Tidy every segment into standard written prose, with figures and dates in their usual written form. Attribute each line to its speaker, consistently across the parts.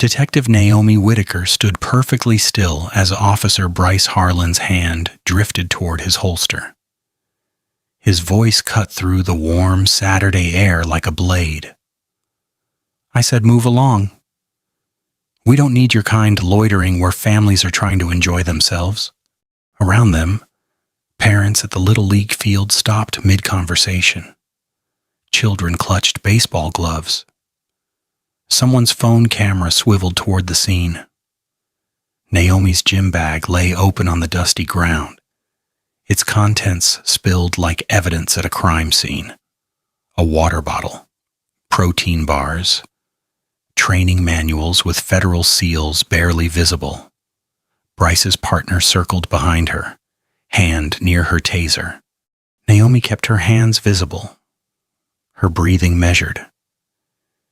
Speaker 1: Detective Naomi Whitaker stood perfectly still as Officer Bryce Harlan's hand drifted toward his holster. His voice cut through the warm Saturday air like a blade. I said, "Move along. We don't need your kind loitering where families are trying to enjoy themselves." Around them, parents at the Little League field stopped mid-conversation. Children clutched baseball gloves. Someone's phone camera swiveled toward the scene. Naomi's gym bag lay open on the dusty ground, its contents spilled like evidence at a crime scene. A water bottle, protein bars, training manuals with federal seals barely visible. Bryce's partner circled behind her, hand near her taser. Naomi kept her hands visible, her breathing measured.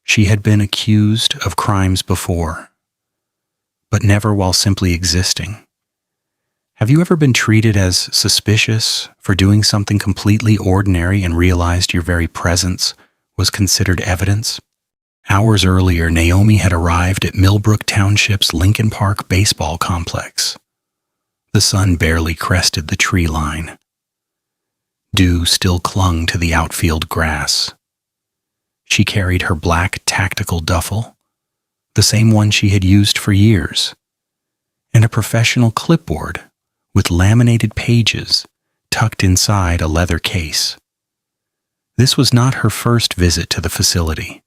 Speaker 1: She had been accused of crimes before, but never while simply existing. Have you ever been treated as suspicious for doing something completely ordinary and realized your very presence was considered evidence? Hours earlier, Naomi had arrived at Millbrook Township's Lincoln Park baseball complex. The sun barely crested the tree line. Dew still clung to the outfield grass. She carried her black tactical duffel, the same one she had used for years, and a professional clipboard with laminated pages tucked inside a leather case. This was not her first visit to the facility.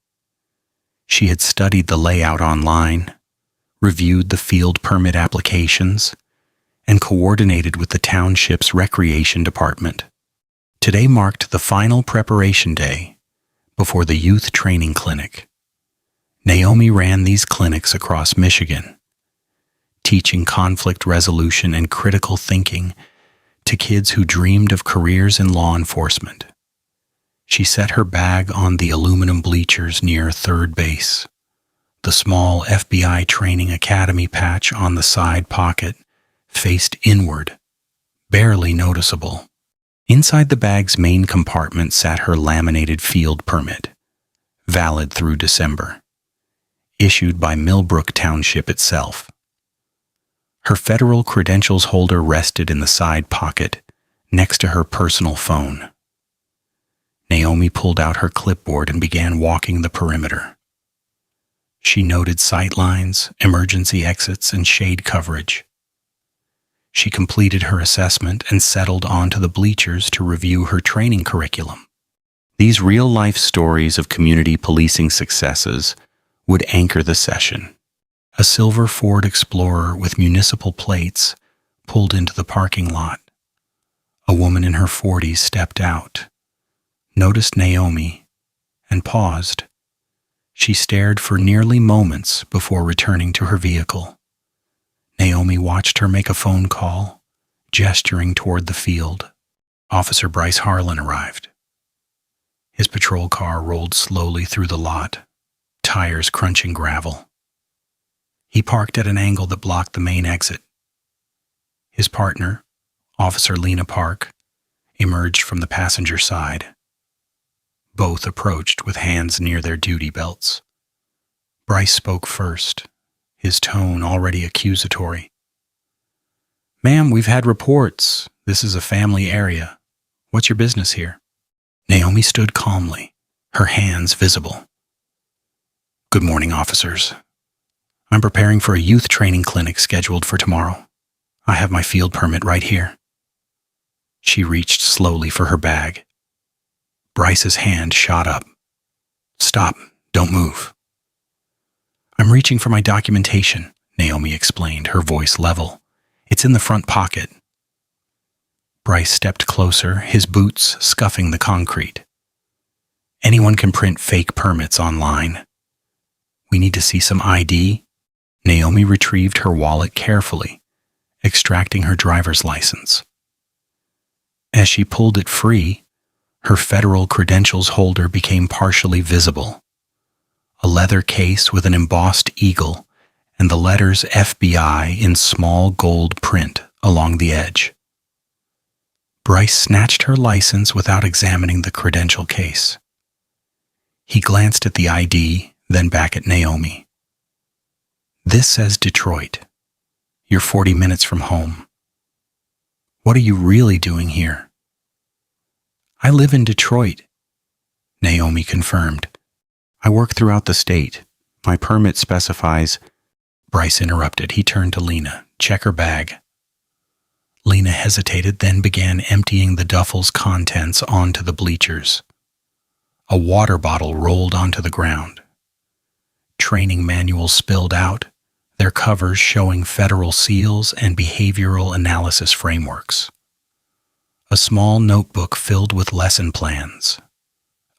Speaker 1: She had studied the layout online, reviewed the field permit applications, and coordinated with the township's recreation department. Today marked the final preparation day before the youth training clinic. Naomi ran these clinics across Michigan, teaching conflict resolution and critical thinking to kids who dreamed of careers in law enforcement. She set her bag on the aluminum bleachers near third base. The small FBI Training Academy patch on the side pocket faced inward, barely noticeable. Inside the bag's main compartment sat her laminated field permit, valid through December, issued by Millbrook Township itself. Her federal credentials holder rested in the side pocket next to her personal phone. Naomi pulled out her clipboard and began walking the perimeter. She noted sight lines, emergency exits, and shade coverage. She completed her assessment and settled onto the bleachers to review her training curriculum. These real-life stories of community policing successes would anchor the session. A silver Ford Explorer with municipal plates pulled into the parking lot. A woman in her 40s stepped out, noticed Naomi, and paused. She stared for nearly moments before returning to her vehicle. Naomi watched her make a phone call, gesturing toward the field. Officer Bryce Harlan arrived. His patrol car rolled slowly through the lot, tires crunching gravel. He parked at an angle that blocked the main exit. His partner, Officer Lena Park, emerged from the passenger side. Both approached with hands near their duty belts. Bryce spoke first, his tone already accusatory. "Ma'am, we've had reports. This is a family area. What's your business here?" Naomi stood calmly, her hands visible. "Good morning, officers. I'm preparing for a youth training clinic scheduled for tomorrow. I have my field permit right here." She reached slowly for her bag. Bryce's hand shot up. "Stop, don't move." "I'm reaching for my documentation," Naomi explained, her voice level. "It's in the front pocket." Bryce stepped closer, his boots scuffing the concrete. "Anyone can print fake permits online. We need to see some ID." Naomi retrieved her wallet carefully, extracting her driver's license. As she pulled it free, her federal credentials holder became partially visible. A leather case with an embossed eagle and the letters FBI in small gold print along the edge. Bryce snatched her license without examining the credential case. He glanced at the ID, then back at Naomi. This says Detroit. You're 40 minutes from home. What are you really doing here? I live in Detroit, Naomi confirmed. I work throughout the state. My permit specifies. Bryce interrupted. He turned to Lena. Check her bag. Lena hesitated, then began emptying the duffel's contents onto the bleachers. A water bottle rolled onto the ground. Training manuals spilled out, their covers showing federal seals and behavioral analysis frameworks. A small notebook filled with lesson plans.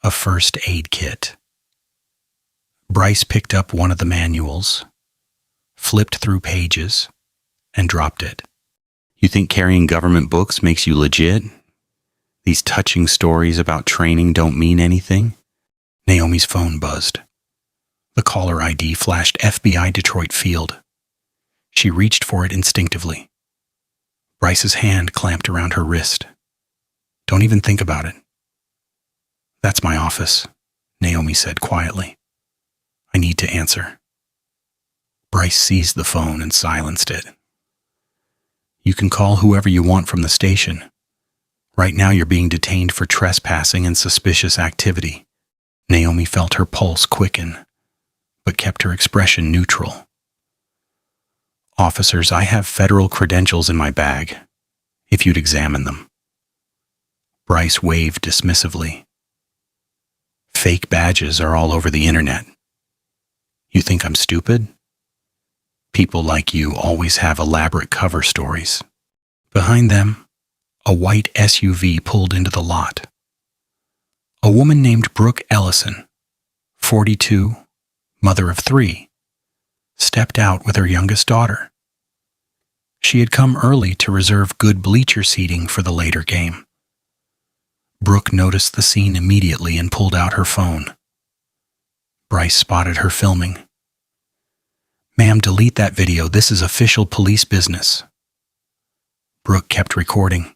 Speaker 1: A first aid kit. Bryce picked up one of the manuals, flipped through pages, and dropped it. You think carrying government books makes you legit? These touching stories about training don't mean anything? Naomi's phone buzzed. The caller ID flashed FBI Detroit Field. She reached for it instinctively. Bryce's hand clamped around her wrist. Don't even think about it. That's my office, Naomi said quietly. I need to answer. Bryce seized the phone and silenced it. You can call whoever you want from the station. Right now you're being detained for trespassing and suspicious activity. Naomi felt her pulse quicken, but kept her expression neutral. Officers, I have federal credentials in my bag, if you'd examine them. Bryce waved dismissively. Fake badges are all over the internet. You think I'm stupid? People like you always have elaborate cover stories. Behind them, a white SUV pulled into the lot. A woman named Brooke Ellison, 42, mother of 3, stepped out with her youngest daughter. She had come early to reserve good bleacher seating for the later game. Brooke noticed the scene immediately and pulled out her phone. Bryce spotted her filming. Ma'am, delete that video. This is official police business. Brooke kept recording.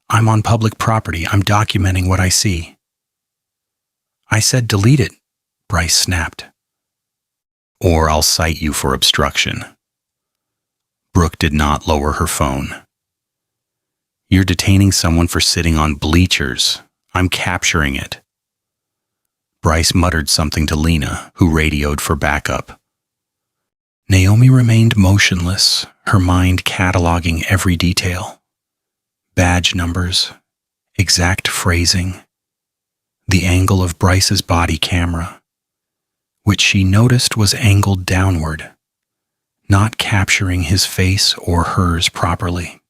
Speaker 1: I'm on public property. I'm documenting what I see. I said delete it, Bryce snapped. Or I'll cite you for obstruction. Brooke did not lower her phone. You're detaining someone for sitting on bleachers. I'm capturing it. Bryce muttered something to Lena, who radioed for backup. Naomi remained motionless, her mind cataloging every detail. Badge numbers, exact phrasing, the angle of Bryce's body camera, which she noticed was angled downward, not capturing his face or hers properly.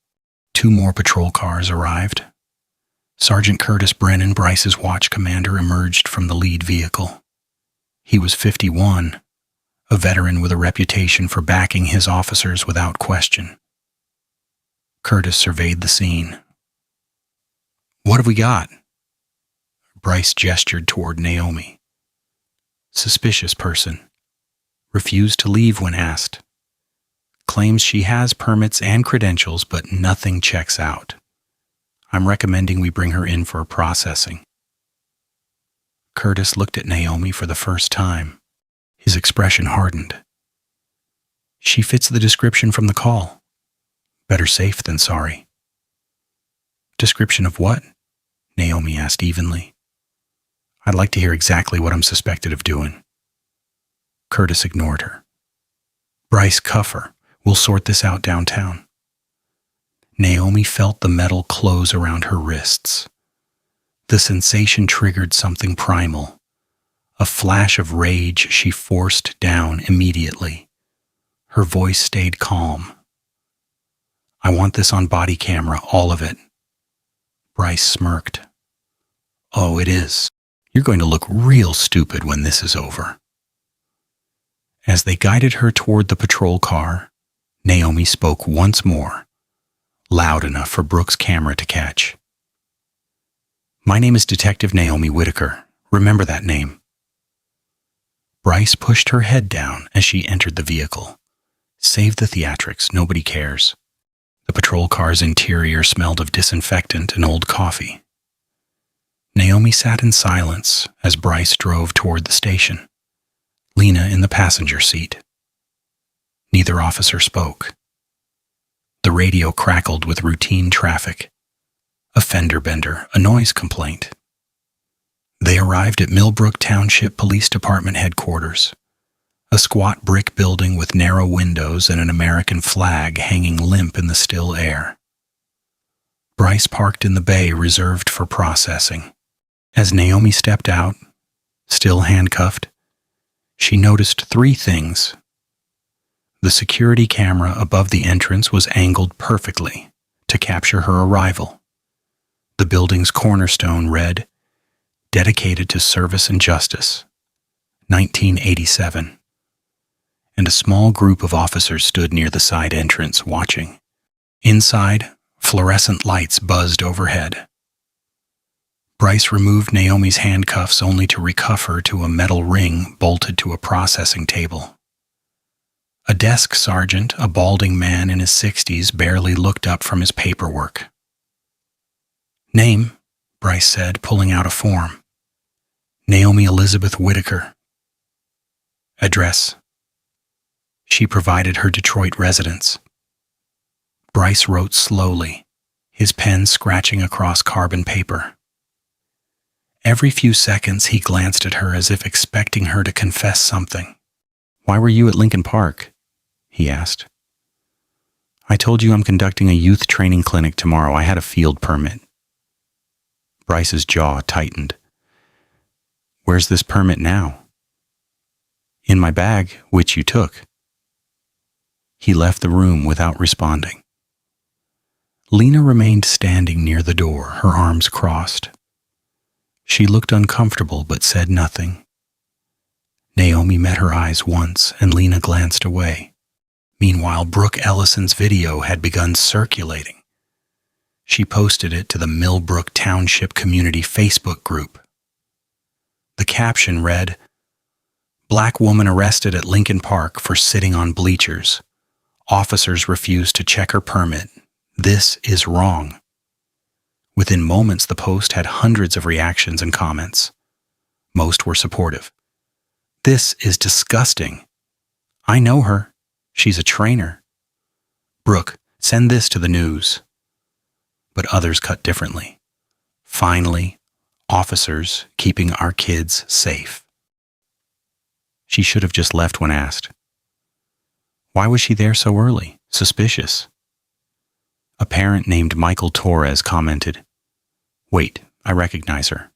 Speaker 1: 2 more patrol cars arrived. Sergeant Curtis Brennan, Bryce's watch commander, emerged from the lead vehicle. He was 51, a veteran with a reputation for backing his officers without question. Curtis surveyed the scene. What have we got? Bryce gestured toward Naomi. Suspicious person. Refused to leave when asked. Claims she has permits and credentials, but nothing checks out. I'm recommending we bring her in for processing. Curtis looked at Naomi for the first time. His expression hardened. She fits the description from the call. Better safe than sorry. Description of what? Naomi asked evenly. I'd like to hear exactly what I'm suspected of doing. Curtis ignored her. Bryce, cuff her. We'll sort this out downtown. Naomi felt the metal close around her wrists. The sensation triggered something primal. A flash of rage she forced down immediately. Her voice stayed calm. I want this on body camera, all of it. Bryce smirked. Oh, it is. You're going to look real stupid when this is over. As they guided her toward the patrol car, Naomi spoke once more, loud enough for Brooke's camera to catch. My name is Detective Naomi Whitaker. Remember that name. Bryce pushed her head down as she entered the vehicle. Save the theatrics, nobody cares. The patrol car's interior smelled of disinfectant and old coffee. Naomi sat in silence as Bryce drove toward the station, Lena in the passenger seat. Neither officer spoke. The radio crackled with routine traffic. A fender bender, a noise complaint. They arrived at Millbrook Township Police Department headquarters, a squat brick building with narrow windows and an American flag hanging limp in the still air. Bryce parked in the bay reserved for processing. As Naomi stepped out, still handcuffed, she noticed three things. The security camera above the entrance was angled perfectly to capture her arrival. The building's cornerstone read, "Dedicated to Service and Justice, 1987." And a small group of officers stood near the side entrance watching. Inside, fluorescent lights buzzed overhead. Bryce removed Naomi's handcuffs only to recuff her to a metal ring bolted to a processing table. A desk sergeant, a balding man in his 60s, barely looked up from his paperwork. "Name," Bryce said, pulling out a form. "Naomi Elizabeth Whitaker." "Address." She provided her Detroit residence. Bryce wrote slowly, his pen scratching across carbon paper. Every few seconds he glanced at her as if expecting her to confess something. "Why were you at Lincoln Park?" he asked. "I told you I'm conducting a youth training clinic tomorrow. I had a field permit." Bryce's jaw tightened. "Where's this permit now?" "In my bag, which you took." He left the room without responding. Lena remained standing near the door, her arms crossed. She looked uncomfortable but said nothing. Naomi met her eyes once and Lena glanced away. Meanwhile, Brooke Ellison's video had begun circulating. She posted it to the Millbrook Township Community Facebook group. The caption read, "Black woman arrested at Lincoln Park for sitting on bleachers. Officers refuse to check her permit. This is wrong." Within moments, the post had hundreds of reactions and comments. Most were supportive. "This is disgusting. I know her. She's a trainer. Brooke, send this to the news." But others cut differently. "Finally, officers keeping our kids safe." She should have just left when asked. Why was she there so early? Suspicious. A parent named Michael Torres commented, "Wait, I recognize her.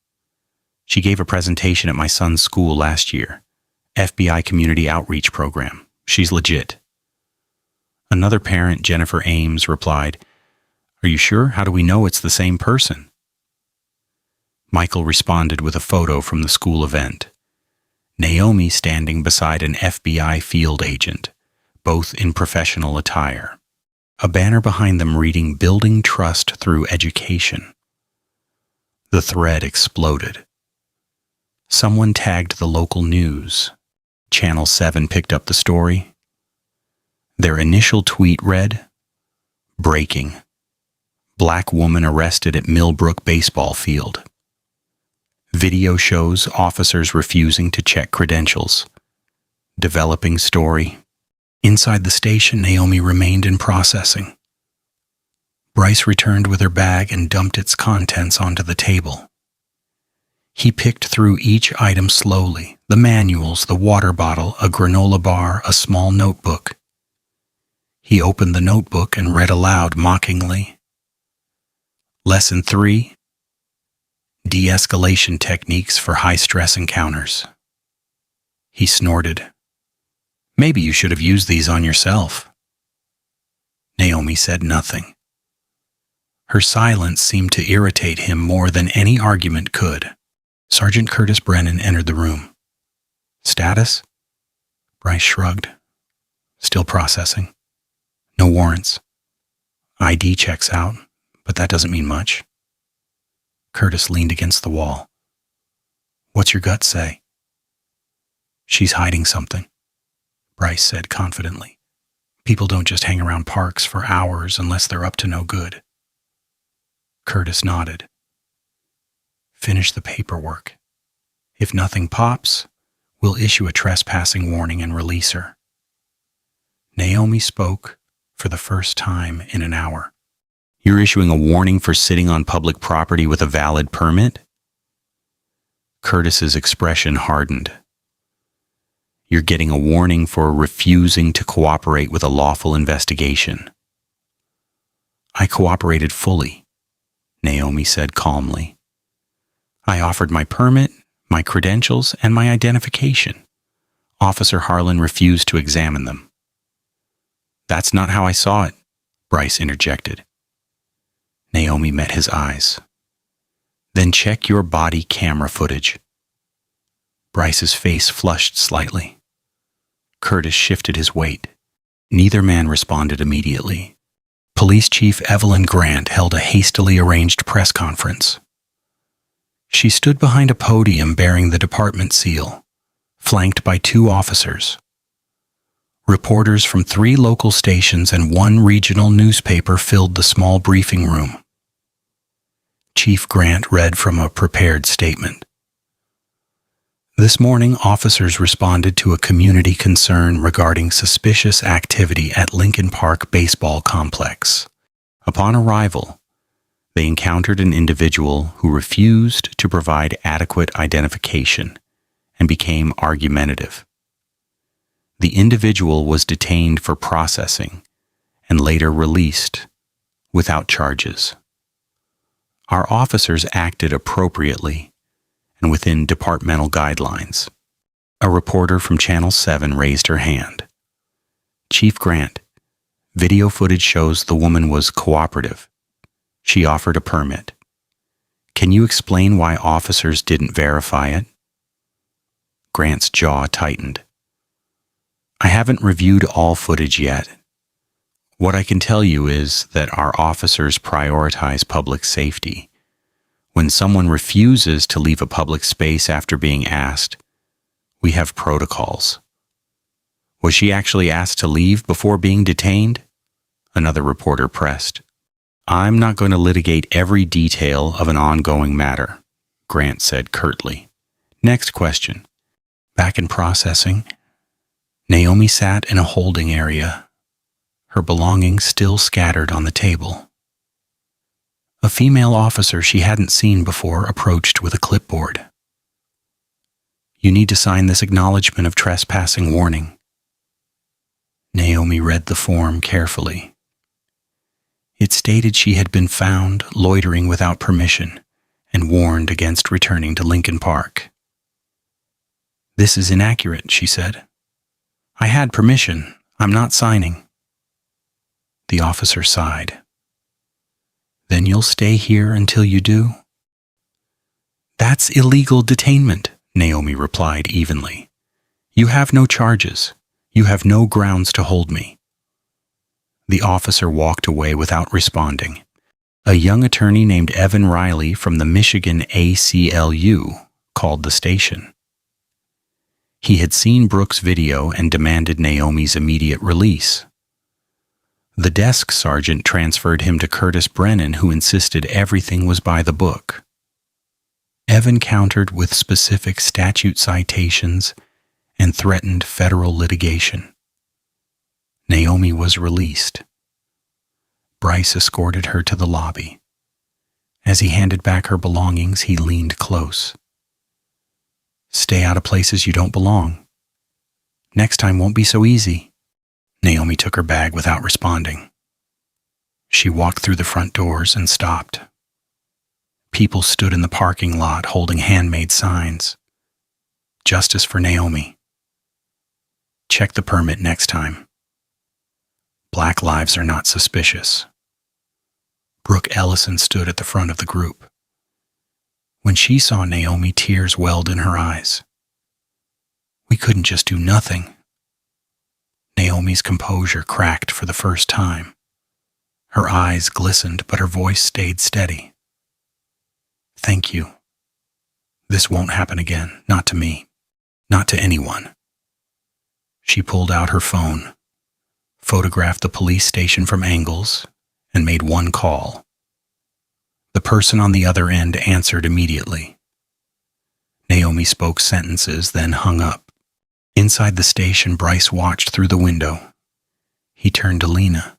Speaker 1: She gave a presentation at my son's school last year. FBI Community Outreach Program. She's legit." Another parent, Jennifer Ames, replied, "Are you sure? How do we know it's the same person?" Michael responded with a photo from the school event. Naomi standing beside an FBI field agent, both in professional attire. A banner behind them reading, "Building Trust Through Education." The thread exploded. Someone tagged the local news. Channel 7 picked up the story. Their initial tweet read, "Breaking. Black woman arrested at Millbrook baseball field. Video shows officers refusing to check credentials. Developing story." Inside the station, Naomi remained in processing. Bryce returned with her bag and dumped its contents onto the table. He picked through each item slowly, the manuals, the water bottle, a granola bar, a small notebook. He opened the notebook and read aloud mockingly. Lesson 3, De-escalation techniques for high-stress encounters. He snorted. "Maybe you should have used these on yourself." Naomi said nothing. Her silence seemed to irritate him more than any argument could. Sergeant Curtis Brennan entered the room. "Status?" Bryce shrugged. "Still processing. No warrants. ID checks out, but that doesn't mean much." Curtis leaned against the wall. "What's your gut say?" "She's hiding something," Bryce said confidently. "People don't just hang around parks for hours unless they're up to no good." Curtis nodded. "Finish the paperwork. If nothing pops, we'll issue a trespassing warning and release her." Naomi spoke for the first time in an hour. You're issuing a warning for sitting on public property with a valid permit? Curtis's expression hardened. You're getting a warning for refusing to cooperate with a lawful investigation. I cooperated fully, Naomi said calmly. I offered my permit, my credentials, and my identification. Officer Harlan refused to examine them. That's not how I saw it, Bryce interjected. Naomi met his eyes. Then check your body camera footage. Bryce's face flushed slightly. Curtis shifted his weight. Neither man responded immediately. Police Chief Evelyn Grant held a hastily arranged press conference. She stood behind a podium bearing the department seal, flanked by 2 officers. Reporters from 3 local stations and 1 regional newspaper filled the small briefing room. Chief Grant read from a prepared statement. This morning, officers responded to a community concern regarding suspicious activity at Lincoln Park Baseball Complex. Upon arrival, they encountered an individual who refused to provide adequate identification and became argumentative. The individual was detained for processing and later released without charges. Our officers acted appropriately and within departmental guidelines. A reporter from Channel 7 raised her hand. Chief Grant, video footage shows the woman was cooperative. She offered a permit. Can you explain why officers didn't verify it? Grant's jaw tightened. I haven't reviewed all footage yet. What I can tell you is that our officers prioritize public safety. When someone refuses to leave a public space after being asked, we have protocols. Was she actually asked to leave before being detained? Another reporter pressed. I'm not going to litigate every detail of an ongoing matter, Grant said curtly. Next question. Back in processing, Naomi sat in a holding area, her belongings still scattered on the table. A female officer she hadn't seen before approached with a clipboard. You need to sign this acknowledgement of trespassing warning. Naomi read the form carefully. It stated she had been found loitering without permission and warned against returning to Lincoln Park. This is inaccurate, she said. I had permission. I'm not signing. The officer sighed. Then you'll stay here until you do? That's illegal detainment, Naomi replied evenly. You have no charges. You have no grounds to hold me. The officer walked away without responding. A young attorney named Evan Riley from the Michigan ACLU called the station. He had seen Brooks' video and demanded Naomi's immediate release. The desk sergeant transferred him to Curtis Brennan, who insisted everything was by the book. Evan countered with specific statute citations and threatened federal litigation. Naomi was released. Bryce escorted her to the lobby. As he handed back her belongings, he leaned close. Stay out of places you don't belong. Next time won't be so easy. Naomi took her bag without responding. She walked through the front doors and stopped. People stood in the parking lot holding handmade signs. Justice for Naomi. Check the permit next time. Black lives are not suspicious. Brooke Ellison stood at the front of the group. When she saw Naomi, tears welled in her eyes. We couldn't just do nothing. Naomi's composure cracked for the first time. Her eyes glistened, but her voice stayed steady. Thank you. This won't happen again, not to me, not to anyone. She pulled out her phone, photographed the police station from angles, and made one call. The person on the other end answered immediately. Naomi spoke sentences, then hung up. Inside the station, Bryce watched through the window. He turned to Lena,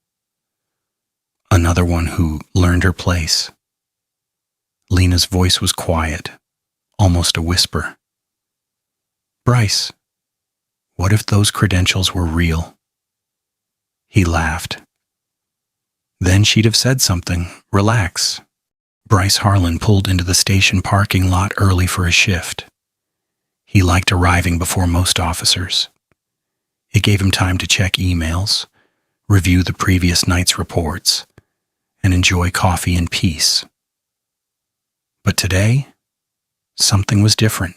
Speaker 1: another one who learned her place. Lena's voice was quiet, almost a whisper. Bryce, what if those credentials were real? He laughed. Then she'd have said something. Relax. Bryce Harlan pulled into the station parking lot early for a shift. He liked arriving before most officers. It gave him time to check emails, review the previous night's reports, and enjoy coffee in peace. But today, something was different.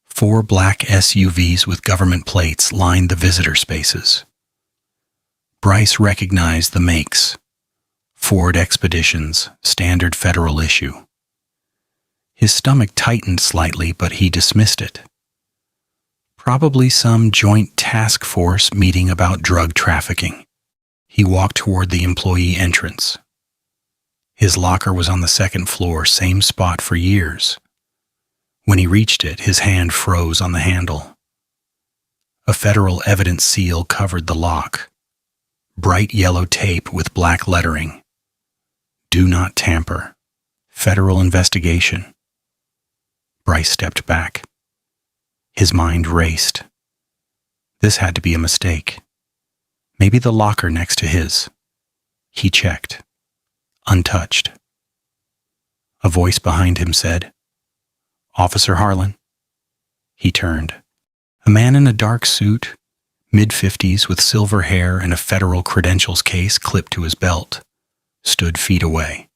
Speaker 1: 4 black SUVs with government plates lined the visitor spaces. Bryce recognized the makes. Ford Expeditions, standard federal issue. His stomach tightened slightly, but he dismissed it. Probably some joint task force meeting about drug trafficking. He walked toward the employee entrance. His locker was on the 2nd floor, same spot for years. When he reached it, his hand froze on the handle. A federal evidence seal covered the lock. Bright yellow tape with black lettering. Do not tamper. Federal investigation. Bryce stepped back. His mind raced. This had to be a mistake. Maybe the locker next to his. He checked. Untouched. A voice behind him said, Officer Harlan. He turned. A man in a dark suit, mid-50s with silver hair and a federal credentials case clipped to his belt, stood feet away.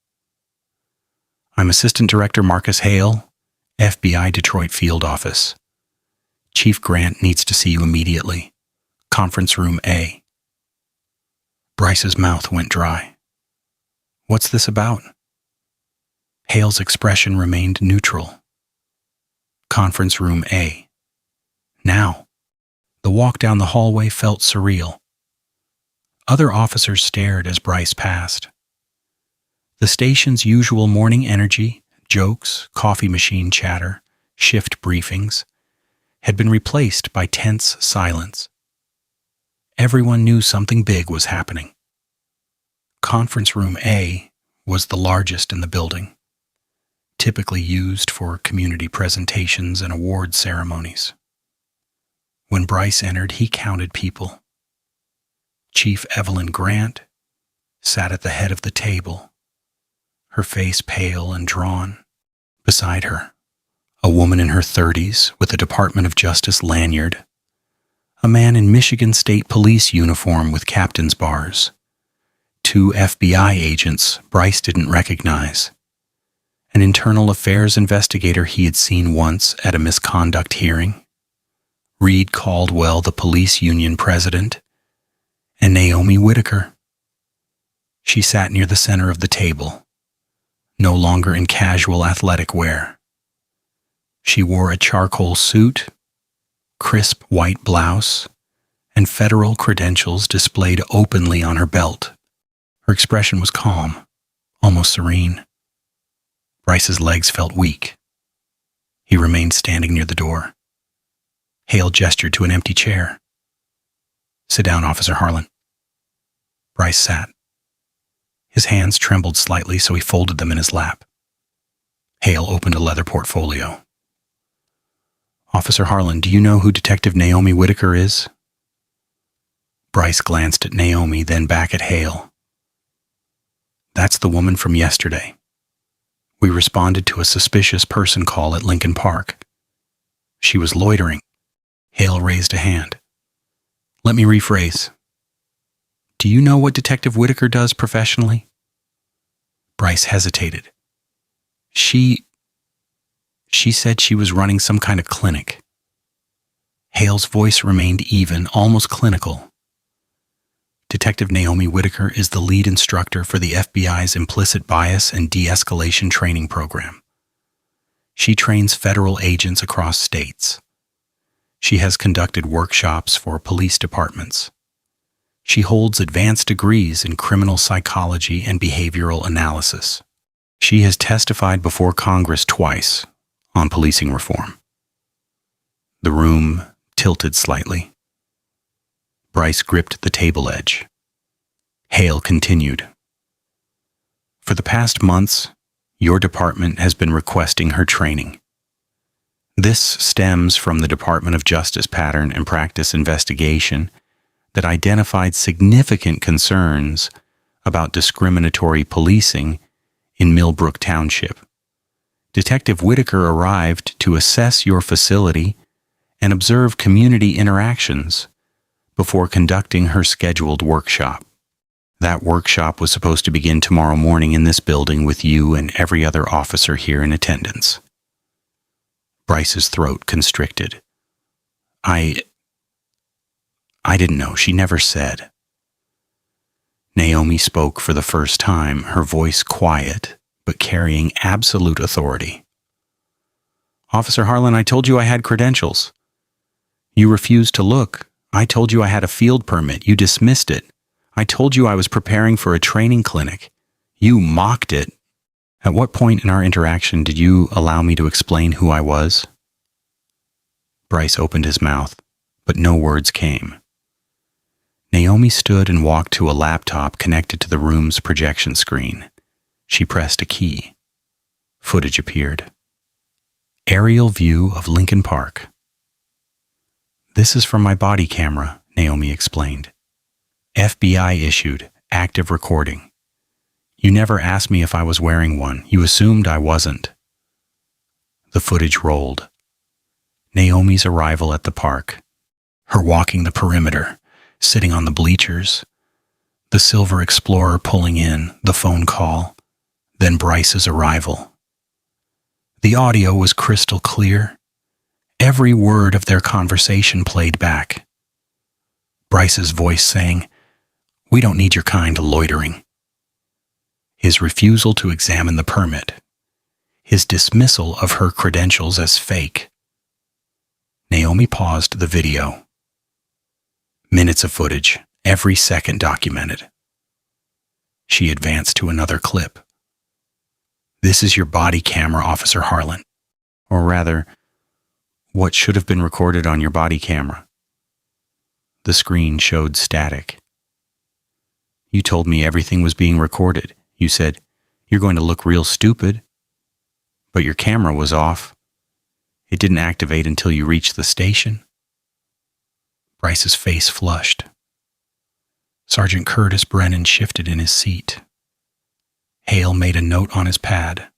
Speaker 1: I'm Assistant Director Marcus Hale, FBI Detroit Field Office. Chief Grant needs to see you immediately. Conference Room A. Bryce's mouth went dry. What's this about? Hale's expression remained neutral. Conference Room A. Now. The walk down the hallway felt surreal. Other officers stared as Bryce passed. The station's usual morning energy, jokes, coffee machine chatter, shift briefings, had been replaced by tense silence. Everyone knew something big was happening. Conference Room A was the largest in the building, typically used for community presentations and award ceremonies. When Bryce entered, he counted people. Chief Evelyn Grant sat at the head of the table, her face pale and drawn. Beside her, a woman in her 30s with a Department of Justice lanyard, a man in Michigan State Police uniform with captain's bars, 2 FBI agents Bryce didn't recognize, an internal affairs investigator he had seen once at a misconduct hearing, Reed Caldwell, the police union president, and Naomi Whitaker. She sat near the center of the table, no longer in casual athletic wear. She wore a charcoal suit, crisp white blouse, and federal credentials displayed openly on her belt. Her expression was calm, almost serene. Bryce's legs felt weak. He remained standing near the door. Hale gestured to an empty chair. Sit down, Officer Harlan. Bryce sat. His hands trembled slightly, so he folded them in his lap. Hale opened a leather portfolio. Officer Harlan, do you know who Detective Naomi Whitaker is? Bryce glanced at Naomi, then back at Hale. That's the woman from yesterday. We responded to a suspicious person call at Lincoln Park. She was loitering. Hale raised a hand. Let me rephrase. Do you know what Detective Whitaker does professionally? Bryce hesitated. She said she was running some kind of clinic. Hale's voice remained even, almost clinical. Detective Naomi Whitaker is the lead instructor for the FBI's implicit bias and de-escalation training program. She trains federal agents across states. She has conducted workshops for police departments. She holds advanced degrees in criminal psychology and behavioral analysis. She has testified before Congress twice on policing reform. The room tilted slightly. Bryce gripped the table edge. Hale continued. For the past months, your department has been requesting her training. This stems from the Department of Justice pattern and practice investigation that identified significant concerns about discriminatory policing in Millbrook Township. Detective Whitaker arrived to assess your facility and observe community interactions before conducting her scheduled workshop. That workshop was supposed to begin tomorrow morning in this building with you and every other officer here in attendance. Bryce's throat constricted. I didn't know. She never said. Naomi spoke for the first time, her voice quiet, but carrying absolute authority. Officer Harlan, I told you I had credentials. You refused to look. I told you I had a field permit. You dismissed it. I told you I was preparing for a training clinic. You mocked it. At what point in our interaction did you allow me to explain who I was? Bryce opened his mouth, but no words came. Naomi stood and walked to a laptop connected to the room's projection screen. She pressed a key. Footage appeared. Aerial view of Lincoln Park. This is from my body camera, Naomi explained. FBI issued, active recording. You never asked me if I was wearing one. You assumed I wasn't. The footage rolled. Naomi's arrival at the park. Her walking the perimeter, sitting on the bleachers. The Silver Explorer pulling in, the phone call. Then Bryce's arrival. The audio was crystal clear. Every word of their conversation played back. Bryce's voice saying, "We don't need your kind loitering." His refusal to examine the permit. His dismissal of her credentials as fake. Naomi paused the video. Minutes of footage, every second documented. She advanced to another clip. This is your body camera, Officer Harlan. Or rather, what should have been recorded on your body camera. The screen showed static. You told me everything was being recorded. You said, "You're going to look real stupid." But your camera was off. It didn't activate until you reached the station. Bryce's face flushed. Sergeant Curtis Brennan shifted in his seat. Hale made a note on his pad.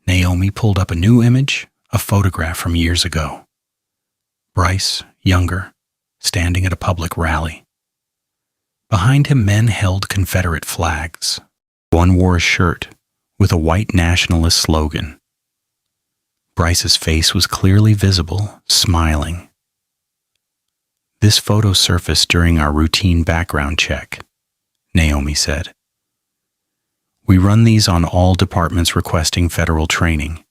Speaker 1: Naomi pulled up a new image, a photograph from years ago. Bryce, younger, standing at a public rally. Behind him, men held Confederate flags. One wore a shirt with a white nationalist slogan. Bryce's face was clearly visible, smiling. This photo surfaced during our routine background check, Naomi said. We run these on all departments requesting federal training.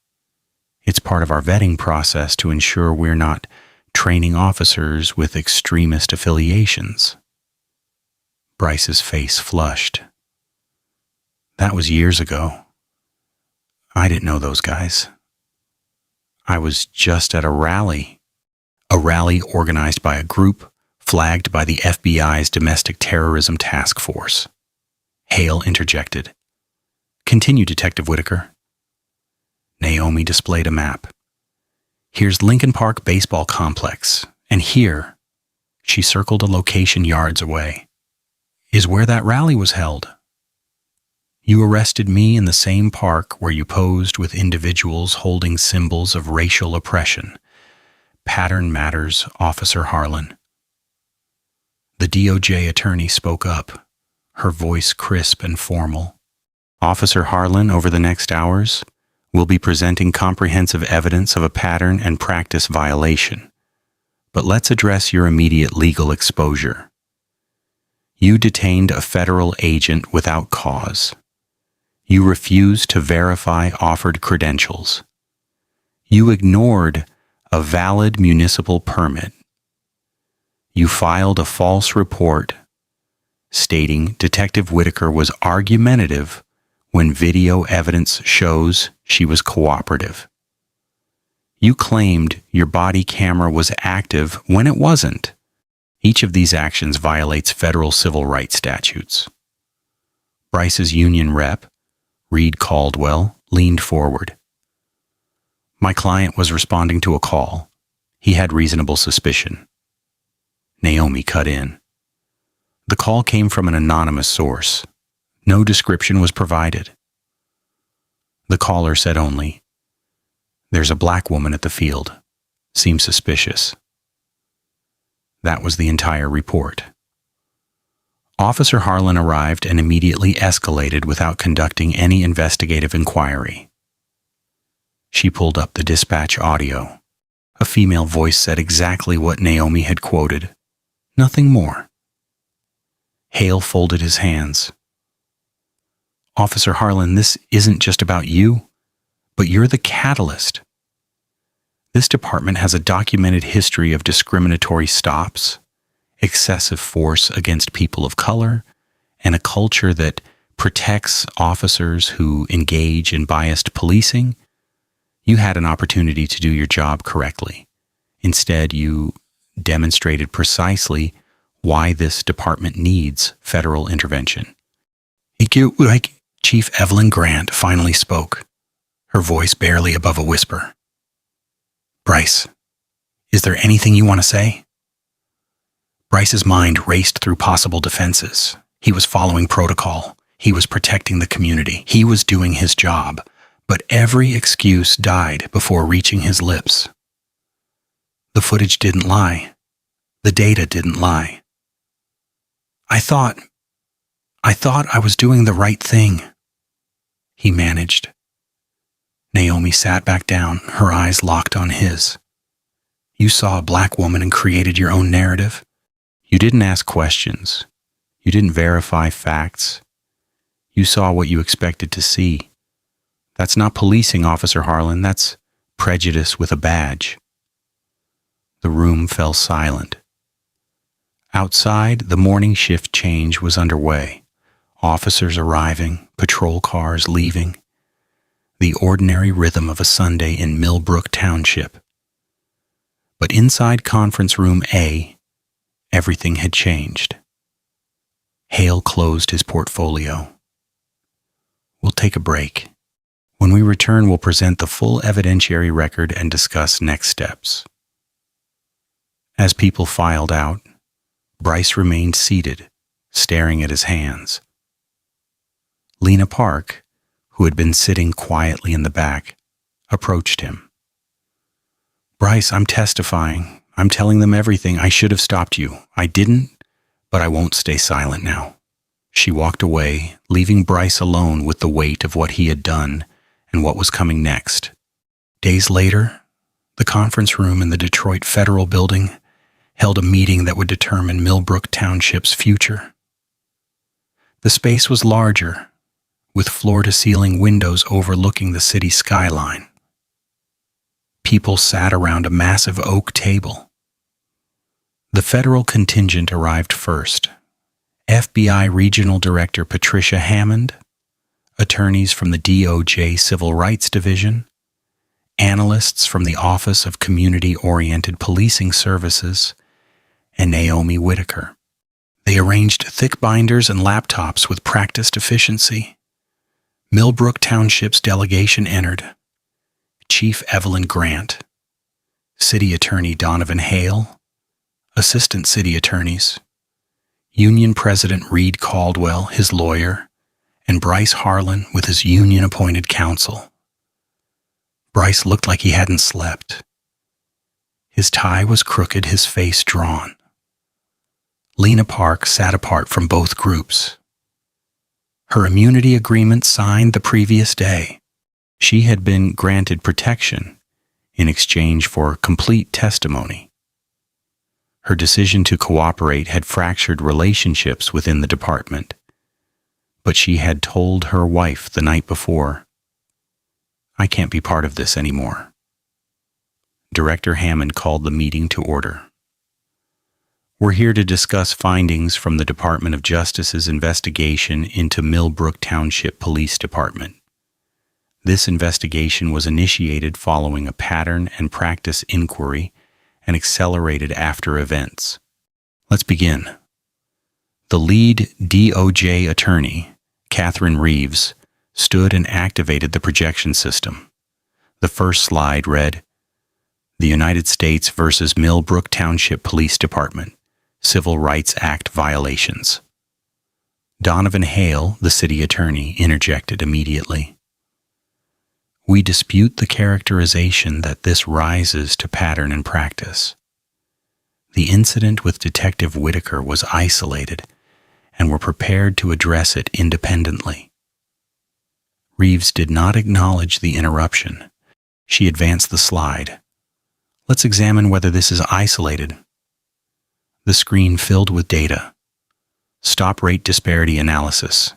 Speaker 1: It's part of our vetting process to ensure we're not training officers with extremist affiliations. Bryce's face flushed. That was years ago. I didn't know those guys. I was just at a rally organized by a group flagged by the FBI's Domestic Terrorism Task Force. Hale interjected. Continue, Detective Whitaker. Naomi displayed a map. Here's Lincoln Park Baseball Complex, and here, she circled a location yards away, is where that rally was held. You arrested me in the same park where you posed with individuals holding symbols of racial oppression. Pattern matters, Officer Harlan. The DOJ attorney spoke up, her voice crisp and formal. Officer Harlan, over the next hours, will be presenting comprehensive evidence of a pattern and practice violation. But let's address your immediate legal exposure. You detained a federal agent without cause. You refused to verify offered credentials. You ignored a valid municipal permit. You filed a false report stating Detective Whitaker was argumentative when video evidence shows she was cooperative. You claimed your body camera was active when it wasn't. Each of these actions violates federal civil rights statutes. Bryce's union rep, Reed Caldwell, leaned forward. My client was responding to a call. He had reasonable suspicion. Naomi cut in. The call came from an anonymous source. No description was provided. The caller said only, "There's a black woman at the field. Seems suspicious." That was the entire report. Officer Harlan arrived and immediately escalated without conducting any investigative inquiry. She pulled up the dispatch audio. A female voice said exactly what Naomi had quoted. Nothing more. Hale folded his hands. "Officer Harlan, this isn't just about you, but you're the catalyst. This department has a documented history of discriminatory stops, excessive force against people of color, and a culture that protects officers who engage in biased policing. You had an opportunity to do your job correctly. Instead, you demonstrated precisely why this department needs federal intervention." Chief Evelyn Grant finally spoke, her voice barely above a whisper. "Bryce, is there anything you want to say?" Bryce's mind raced through possible defenses. He was following protocol. He was protecting the community. He was doing his job. But every excuse died before reaching his lips. The footage didn't lie. The data didn't lie. I thought I was doing the right thing," he managed. Naomi sat back down, her eyes locked on his. "You saw a black woman and created your own narrative. You didn't ask questions. You didn't verify facts. You saw what you expected to see. That's not policing, Officer Harlan. That's prejudice with a badge." The room fell silent. Outside, the morning shift change was underway. Officers arriving, patrol cars leaving. The ordinary rhythm of a Sunday in Millbrook Township. But inside Conference Room A, everything had changed. Hale closed his portfolio. "We'll take a break. When we return, we'll present the full evidentiary record and discuss next steps." As people filed out, Bryce remained seated, staring at his hands. Lena Park, who had been sitting quietly in the back, approached him. "Bryce, I'm testifying. I'm telling them everything. I should have stopped you. I didn't, but I won't stay silent now." She walked away, leaving Bryce alone with the weight of what he had done and what was coming next. Days later, the conference room in the Detroit Federal Building held a meeting that would determine Millbrook Township's future. The space was larger, with floor-to-ceiling windows overlooking the city skyline. People sat around a massive oak table. The federal contingent arrived first. FBI Regional Director Patricia Hammond, attorneys from the DOJ Civil Rights Division, analysts from the Office of Community-Oriented Policing Services, and Naomi Whitaker. They arranged thick binders and laptops with practiced efficiency. Millbrook Township's delegation entered. Chief Evelyn Grant, City Attorney Donovan Hale, Assistant City Attorneys, Union President Reed Caldwell, his lawyer, and Bryce Harlan with his union-appointed counsel. Bryce looked like he hadn't slept. His tie was crooked, his face drawn. Lena Park sat apart from both groups. Her immunity agreement signed the previous day. She had been granted protection in exchange for complete testimony. Her decision to cooperate had fractured relationships within the department, but she had told her wife the night before, "I can't be part of this anymore." Director Hammond called the meeting to order. "We're here to discuss findings from the Department of Justice's investigation into Millbrook Township Police Department. This investigation was initiated following a pattern and practice inquiry and accelerated after events. Let's begin. The lead DOJ attorney, Catherine Reeves, stood and activated the projection system. The first slide read, "The United States versus Millbrook Township Police Department, Civil Rights Act violations." Donovan Hale, the city attorney, interjected immediately. "We dispute the characterization that this rises to pattern and practice. The incident with Detective Whitaker was isolated, and we're prepared to address it independently." Reeves did not acknowledge the interruption. She advanced the slide. "Let's examine whether this is isolated." The screen filled with data. Stop rate disparity analysis.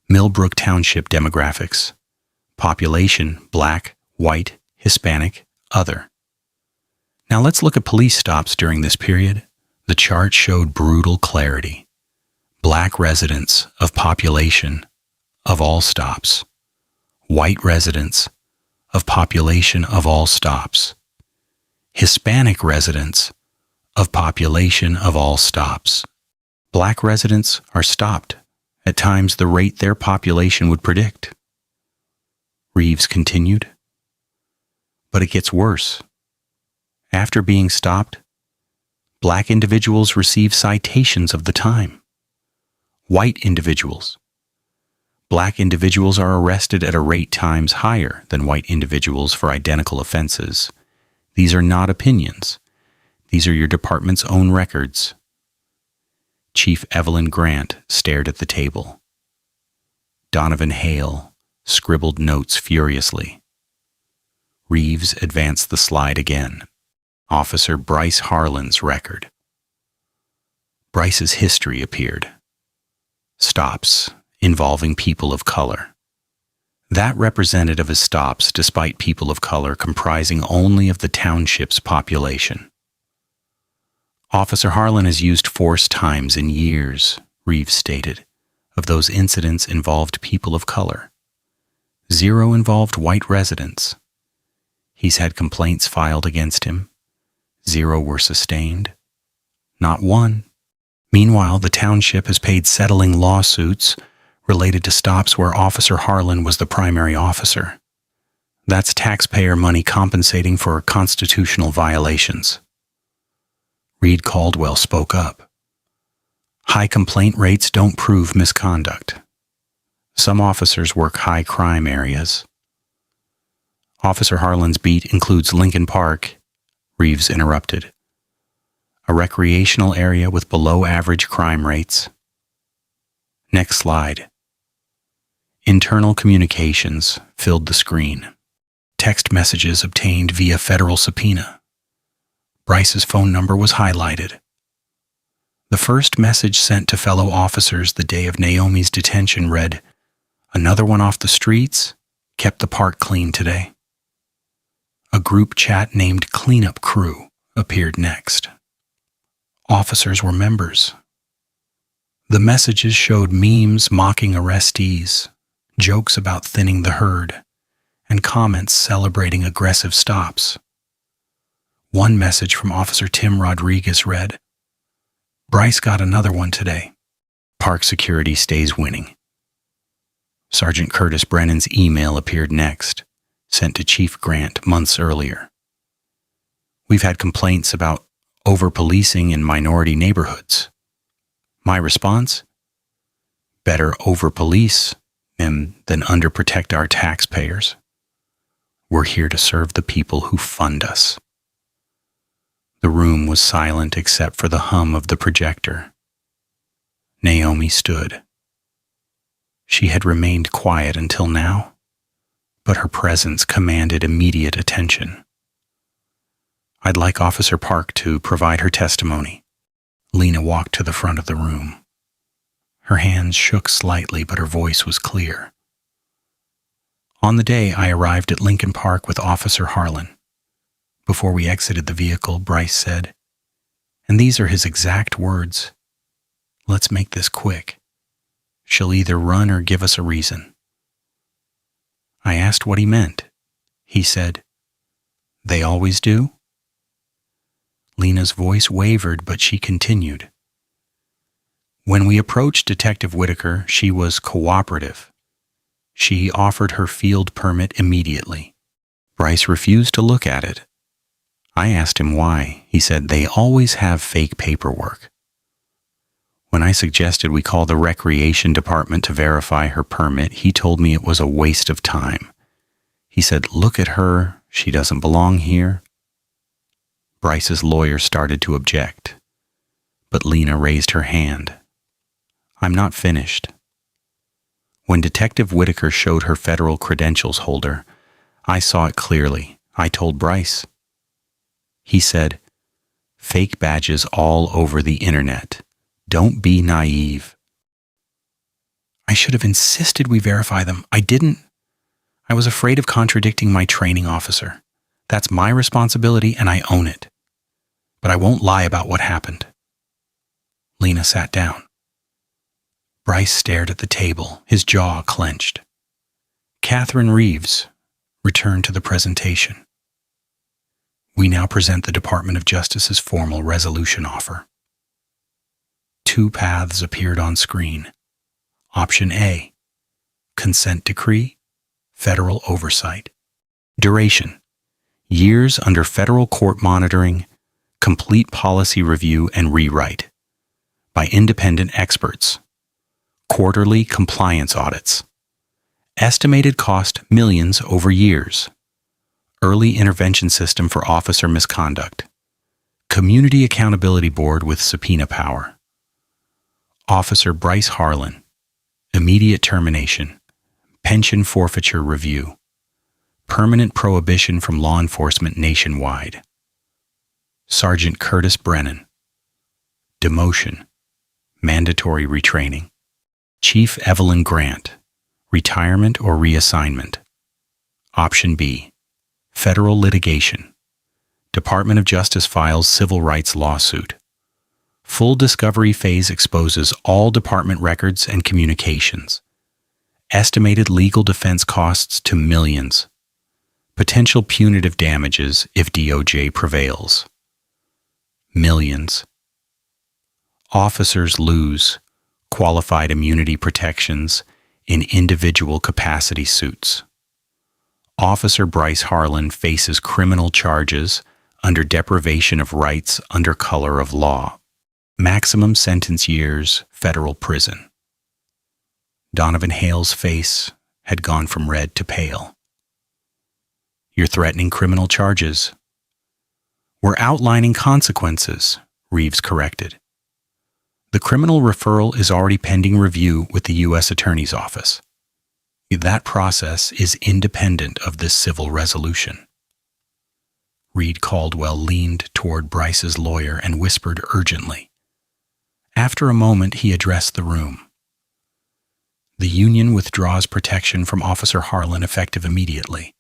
Speaker 1: Millbrook Township demographics. Population, Black, White, Hispanic, Other. Now let's look at police stops during this period. The chart showed brutal clarity. Black residents of population of all stops. White residents of population of all stops. Hispanic residents of population of all stops. Black residents are stopped at times the rate their population would predict. Reeves continued. But it gets worse. After being stopped, Black individuals receive citations of the time. White individuals. Black individuals are arrested at a rate times higher than white individuals for identical offenses. These are not opinions. These are your department's own records. Chief Evelyn Grant stared at the table. Donovan Hale scribbled notes furiously. Reeves advanced the slide again. Officer Bryce Harlan's record. Bryce's history appeared. Stops involving people of color. That represented of his stops despite people of color comprising only of the township's population. Officer Harlan has used force times in years, Reeves stated. Of those incidents involved people of color. 0 involved white residents. He's had complaints filed against him. 0 were sustained. Not 1. Meanwhile, the township has paid settling lawsuits related to stops where Officer Harlan was the primary officer. That's taxpayer money compensating for constitutional violations. Reed Caldwell spoke up. High complaint rates don't prove misconduct. Some officers work high crime areas. Officer Harlan's beat includes Lincoln Park, Reeves interrupted. A recreational area with below average crime rates. Next slide. Internal communications filled the screen. Text messages obtained via federal subpoena. Bryce's phone number was highlighted. The first message sent to fellow officers the day of Naomi's detention read, "Another one off the streets? Kept the park clean today." A group chat named Cleanup Crew appeared next. Officers were members. The messages showed memes mocking arrestees, jokes about thinning the herd, and comments celebrating aggressive stops. One message from Officer Tim Rodriguez read, "Bryce got another one today. Park security stays winning." Sergeant Curtis Brennan's email appeared next, sent to Chief Grant months earlier. "We've had complaints about over-policing in minority neighborhoods." My response? Better over-police than under-protect our taxpayers. We're here to serve the people who fund us. The room was silent except for the hum of the projector. Naomi stood. She had remained quiet until now, but her presence commanded immediate attention. "I'd like Officer Park to provide her testimony." Lena walked to the front of the room. Her hands shook slightly, but her voice was clear. "On the day I arrived at Lincoln Park with Officer Harlan. Before we exited the vehicle, Bryce said, and these are his exact words, 'Let's make this quick. She'll either run or give us a reason.' I asked what he meant. He said, 'They always do?' Lena's voice wavered, but she continued. When we approached Detective Whitaker, she was cooperative. She offered her field permit immediately. Bryce refused to look at it. I asked him why. He said they always have fake paperwork. When I suggested we call the recreation department to verify her permit, he told me it was a waste of time. He said, "Look at her. She doesn't belong here." Bryce's lawyer started to object, but Lena raised her hand. "I'm not finished." When Detective Whitaker showed her federal credentials holder, I saw it clearly. I told Bryce. He said, "Fake badges all over the internet. Don't be naive." I should have insisted we verify them. I didn't. I was afraid of contradicting my training officer. That's my responsibility and I own it. But I won't lie about what happened. Lena sat down. Bryce stared at the table, his jaw clenched. Catherine Reeves returned to the presentation. We now present the Department of Justice's formal resolution offer. 2 paths appeared on screen. Option A, consent decree, federal oversight. Duration, years under federal court monitoring, complete policy review and rewrite by independent experts. Quarterly compliance audits. Estimated cost millions over years. Early intervention system for officer misconduct. Community accountability board with subpoena power. Officer Bryce Harlan. Immediate termination. Pension forfeiture review. Permanent prohibition from law enforcement nationwide. Sergeant Curtis Brennan. Demotion. Mandatory retraining. Chief Evelyn Grant. Retirement or reassignment. Option B. Federal litigation. Department of Justice files civil rights lawsuit. Full discovery phase exposes all department records and communications. Estimated legal defense costs to millions. Potential punitive damages if DOJ prevails. Millions. Officers lose qualified immunity protections in individual capacity suits. Officer Bryce Harlan faces criminal charges under deprivation of rights under color of law. Maximum sentence years, federal prison. Donovan Hale's face had gone from red to pale. You're threatening criminal charges. We're outlining consequences, Reeves corrected. The criminal referral is already pending review with the U.S. Attorney's Office. That process is independent of this civil resolution. Reed Caldwell leaned toward Bryce's lawyer and whispered urgently. After a moment, he addressed the room. The union withdraws protection from Officer Harlan effective immediately.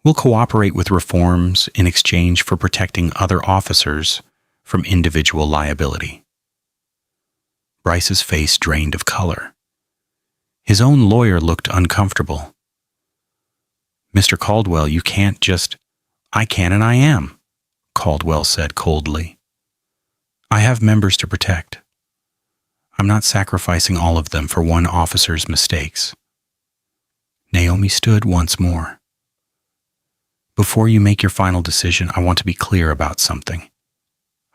Speaker 1: We'll cooperate with reforms in exchange for protecting other officers from individual liability. Bryce's face drained of color. His own lawyer looked uncomfortable. Mr. Caldwell, you can't just... I can and I am, Caldwell said coldly. I have members to protect. I'm not sacrificing all of them for one officer's mistakes. Naomi stood once more. Before you make your final decision, I want to be clear about something.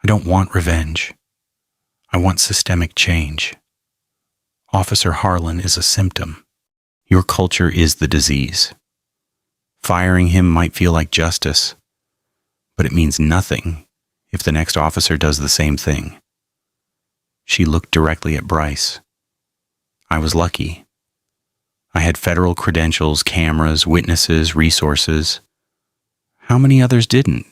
Speaker 1: I don't want revenge. I want systemic change. Officer Harlan is a symptom. Your culture is the disease. Firing him might feel like justice, but it means nothing if the next officer does the same thing. She looked directly at Bryce. I was lucky. I had federal credentials, cameras, witnesses, resources. How many others didn't?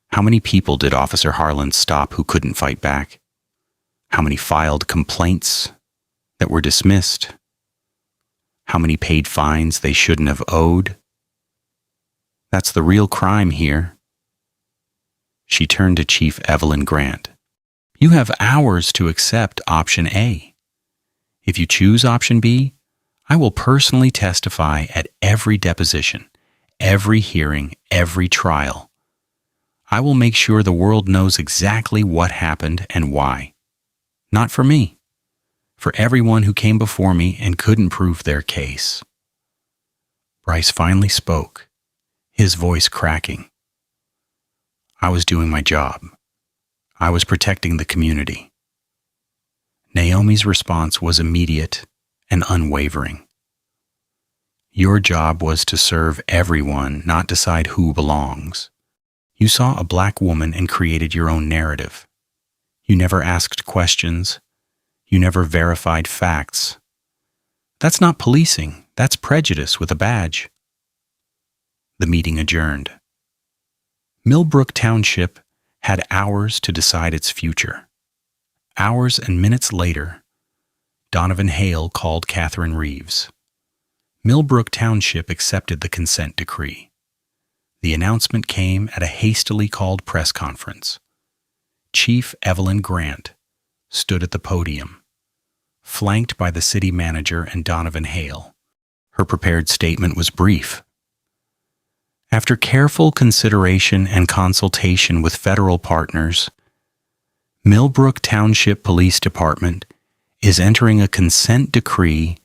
Speaker 1: How many people did Officer Harlan stop who couldn't fight back? How many filed complaints that were dismissed? How many paid fines they shouldn't have owed? That's the real crime here. She turned to Chief Evelyn Grant. You have hours to accept option A. If you choose option B, I will personally testify at every deposition, every hearing, every trial. I will make sure the world knows exactly what happened and why. Not for me. For everyone who came before me and couldn't prove their case." Bryce finally spoke, his voice cracking. "I was doing my job. I was protecting the community." Naomi's response was immediate and unwavering. "Your job was to serve everyone, not decide who belongs. You saw a black woman and created your own narrative. You never asked questions. You never verified facts. That's not policing. That's prejudice with a badge." The meeting adjourned. Millbrook Township had hours to decide its future. Hours and minutes later, Donovan Hale called Catherine Reeves. Millbrook Township accepted the consent decree. The announcement came at a hastily called press conference. Chief Evelyn Grant stood at the podium, flanked by the city manager and Donovan Hale. Her prepared statement was brief. "After careful consideration and consultation with federal partners, Millbrook Township Police Department is entering a consent decree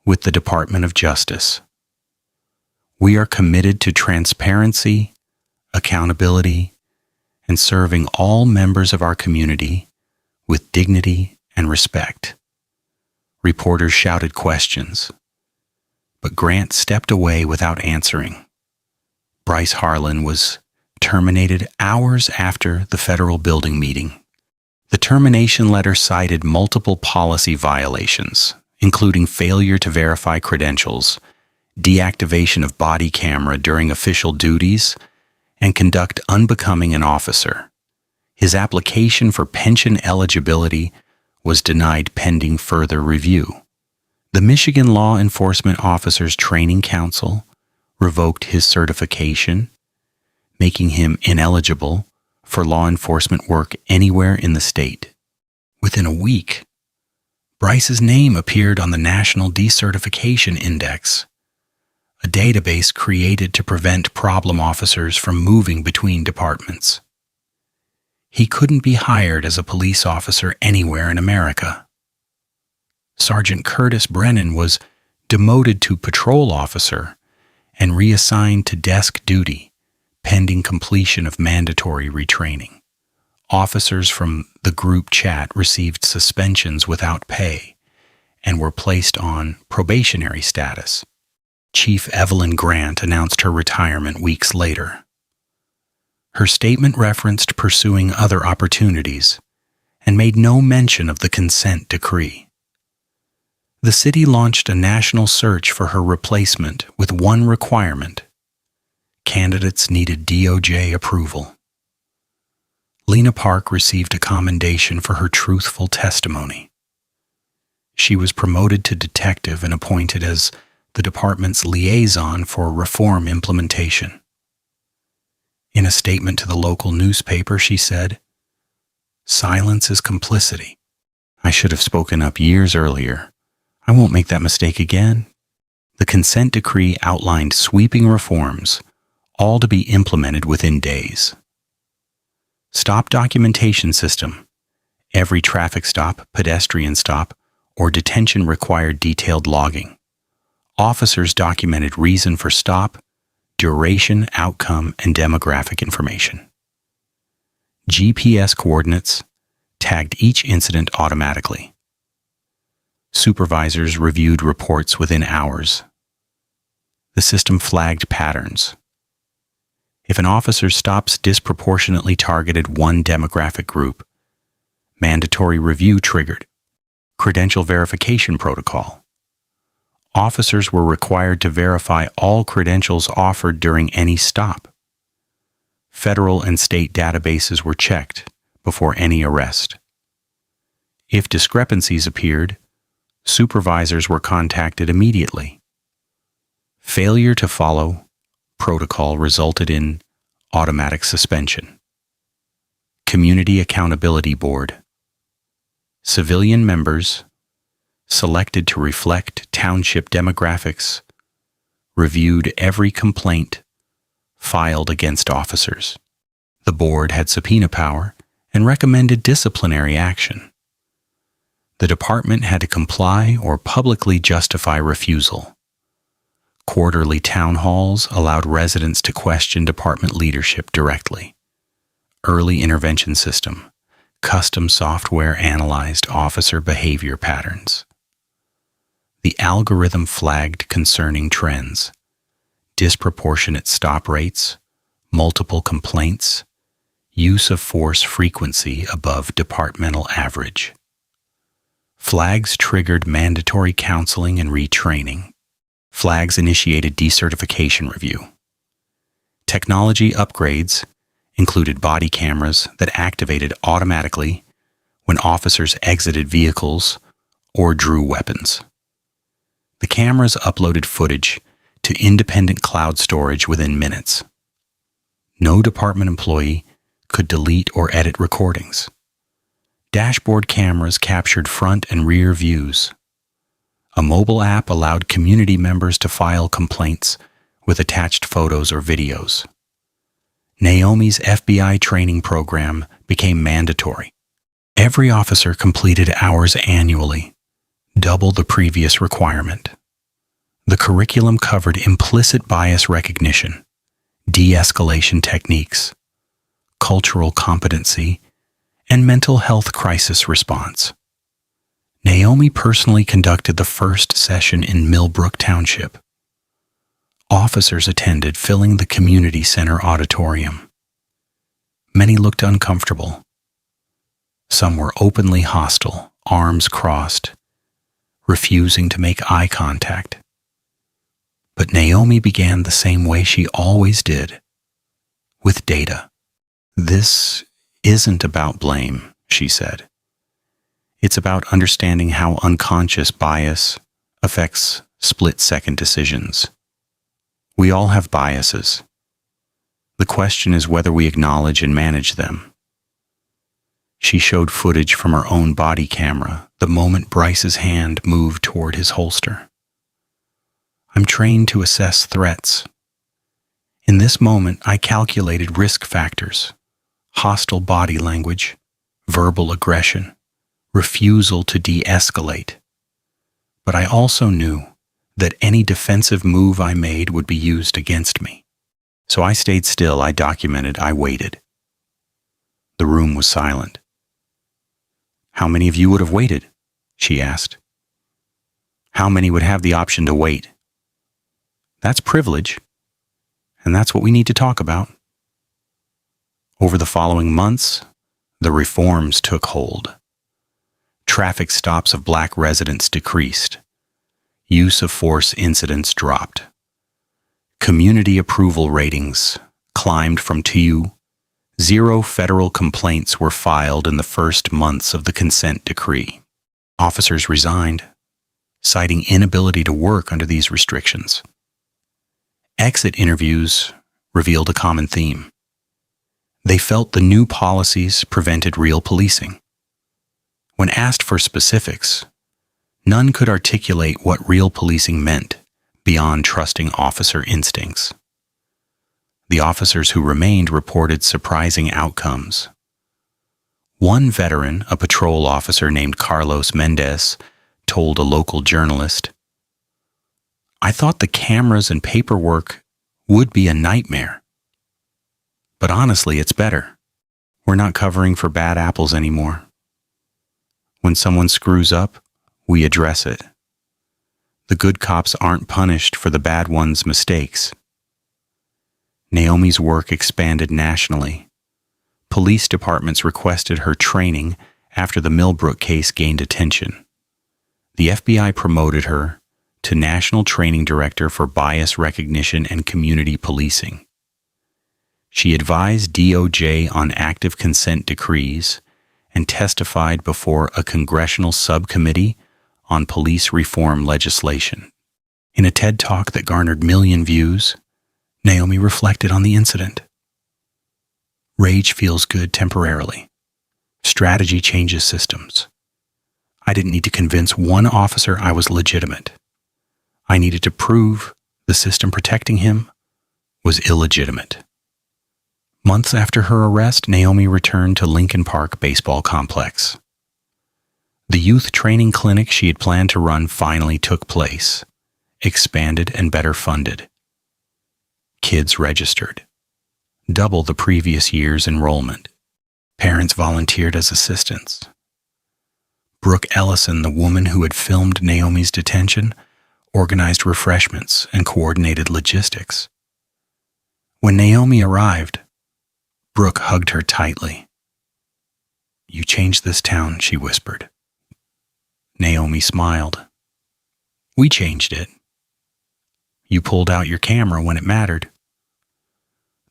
Speaker 1: with the Department of Justice. We are committed to transparency, accountability, and serving all members of our community with dignity and respect." Reporters shouted questions, but Grant stepped away without answering. Bryce Harlan was terminated hours after the federal building meeting. The termination letter cited multiple policy violations, including failure to verify credentials, deactivation of body camera during official duties, and conduct unbecoming an officer. His application for pension eligibility was denied pending further review. The Michigan Law Enforcement Officers Training Council revoked his certification, making him ineligible for law enforcement work anywhere in the state. Within a week, Bryce's name appeared on the National Decertification Index, a database created to prevent problem officers from moving between departments. He couldn't be hired as a police officer anywhere in America. Sergeant Curtis Brennan was demoted to patrol officer and reassigned to desk duty, pending completion of mandatory retraining. Officers from the group chat received suspensions without pay and were placed on probationary status. Chief Evelyn Grant announced her retirement weeks later. Her statement referenced pursuing other opportunities and made no mention of the consent decree. The city launched a national search for her replacement with one requirement: candidates needed DOJ approval. Lena Park received a commendation for her truthful testimony. She was promoted to detective and appointed as the department's liaison for reform implementation. In a statement to the local newspaper, she said, "Silence is complicity. I should have spoken up years earlier. I won't make that mistake again." The consent decree outlined sweeping reforms, all to be implemented within days. Stop documentation system. Every traffic stop, pedestrian stop, or detention required detailed logging. Officers documented reason for stop, duration, outcome, and demographic information. GPS coordinates tagged each incident automatically. Supervisors reviewed reports within hours. The system flagged patterns. If an officer's stops disproportionately targeted one demographic group, mandatory review triggered. Credential verification protocol. Officers were required to verify all credentials offered during any stop. Federal and state databases were checked before any arrest. If discrepancies appeared, supervisors were contacted immediately. Failure to follow protocol resulted in automatic suspension. Community Accountability Board. Civilian members, selected to reflect township demographics, reviewed every complaint filed against officers. The board had subpoena power and recommended disciplinary action. The department had to comply or publicly justify refusal. Quarterly town halls allowed residents to question department leadership directly. Early intervention system, custom software analyzed officer behavior patterns. The algorithm flagged concerning trends, disproportionate stop rates, multiple complaints, use of force frequency above departmental average. Flags triggered mandatory counseling and retraining. Flags initiated decertification review. Technology upgrades included body cameras that activated automatically when officers exited vehicles or drew weapons. The cameras uploaded footage to independent cloud storage within minutes. No department employee could delete or edit recordings. Dashboard cameras captured front and rear views. A mobile app allowed community members to file complaints with attached photos or videos. Naomi's FBI training program became mandatory. Every officer completed hours annually, double the previous requirement. The curriculum covered implicit bias recognition, de-escalation techniques, cultural competency, and mental health crisis response. Naomi personally conducted the first session in Millbrook Township. Officers attended, filling the community center auditorium. Many looked uncomfortable. Some were openly hostile, arms crossed, refusing to make eye contact. But Naomi began the same way she always did, with data. "This isn't about blame," she said. "It's about understanding how unconscious bias affects split-second decisions. We all have biases. The question is whether we acknowledge and manage them." She showed footage from her own body camera the moment Bryce's hand moved toward his holster. "I'm trained to assess threats. In this moment, I calculated risk factors, hostile body language, verbal aggression, refusal to de-escalate. But I also knew that any defensive move I made would be used against me. So I stayed still, I documented, I waited." The room was silent. "How many of you would have waited?" she asked. "How many would have the option to wait?" "That's privilege, and that's what we need to talk about." Over the following months, the reforms took hold. Traffic stops of black residents decreased. Use of force incidents dropped. Community approval ratings climbed from 2. 0 federal complaints were filed in the first months of the consent decree. Officers resigned, citing inability to work under these restrictions. Exit interviews revealed a common theme. They felt the new policies prevented real policing. When asked for specifics, none could articulate what real policing meant beyond trusting officer instincts. The officers who remained reported surprising outcomes. One veteran, a patrol officer named Carlos Mendez, told a local journalist, "I thought the cameras and paperwork would be a nightmare. But honestly, it's better. We're not covering for bad apples anymore. When someone screws up, we address it. The good cops aren't punished for the bad ones' mistakes." Naomi's work expanded nationally. Police departments requested her training after the Millbrook case gained attention. The FBI promoted her to National Training Director for Bias Recognition and Community Policing. She advised DOJ on active consent decrees and testified before a congressional subcommittee on police reform legislation. In a TED Talk that garnered million views, Naomi reflected on the incident. "Rage feels good temporarily. Strategy changes systems. I didn't need to convince one officer I was legitimate. I needed to prove the system protecting him was illegitimate. Months after her arrest, Naomi returned to Lincoln Park Baseball Complex. The youth training clinic she had planned to run finally took place, expanded and better funded. Kids registered, double the previous year's enrollment. Parents volunteered as assistants. Brooke Ellison, the woman who had filmed Naomi's detention, organized refreshments and coordinated logistics. When Naomi arrived, Brooke hugged her tightly. "You changed this town," she whispered. Naomi smiled. "We changed it. You pulled out your camera when it mattered."